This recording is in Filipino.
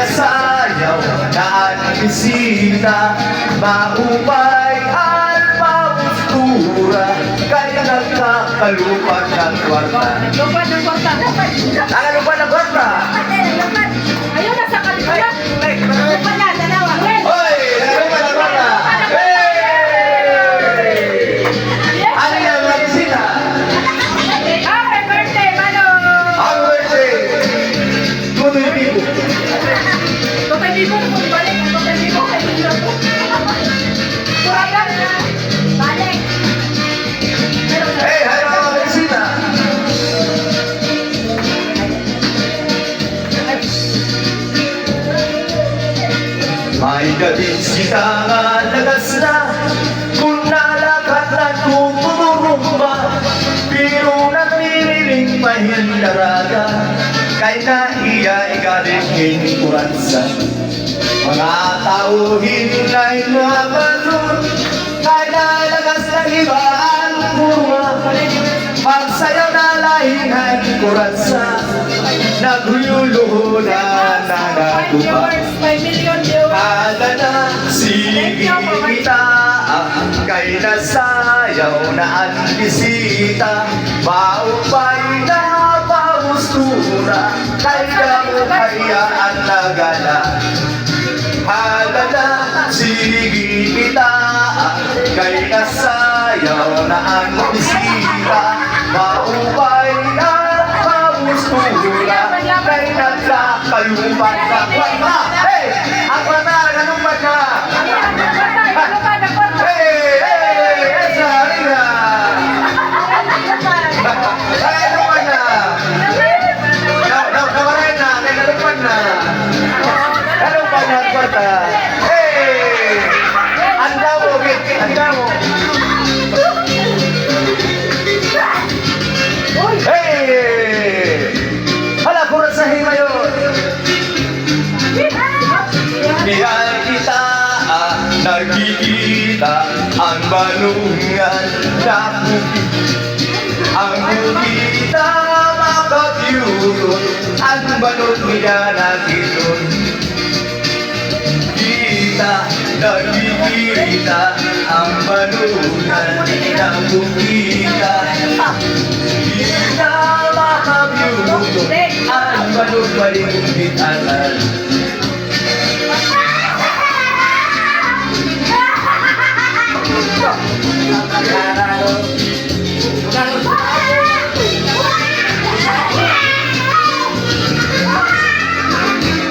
nasayaw na ang bisita, maupay at paustura, kaya nagkakalupad ng kwarta. Lupad ng kwarta. Nakalupad ng kwarta! Ayun, nasa kalipad. Lupad na, dalawa. Hoy! Nakalupad ng kwarta! Ano yan mga bisita? Happy birthday, Mano! Happy birthday! Tutoy Bibo! Tutoy Bibo, balik. Tutoy Bibo, kay Bibo. Turagan. Balik. Hey, hi mga bisita! May gabing sita nga lagas na, kung nalakat na tumurumba, pero nagmiriling mahindaraga, kay naiya igaling hinikuransa. Mga tauhin na inwabalun, kay nalagas na iba ang kurma, magsayaw na lahing hinikuransa, naghuyuluho na nanatupa. 5 million viewers. Kada na sige kita, kay nasayaw na ang bisita, maupay na paustura, kay kamukayaan na gala. Kada na sige kita, kay nasayaw na ang bisita, maupay na paustura, kay nagkakalupad na kwarta. Hey! Ang kwarta! Nalupad na! Lupad ng kwarta. Hey! Hey! Esa! Halika! Ay, nalupad na! Nawaray na! Kaya nalupad na! Nalupad na ang kwarta! Hey! Anda mo! Anda mo! Hey! Hala, kurang sa hima yun! Bihal kita, nagkikita ang balungan na bukit. Ang bukita makabyurot, ang balot niya nagiton. Kita, nagkikita ang balungan na bukita. Kita makabyurot, ang balot maligit aral.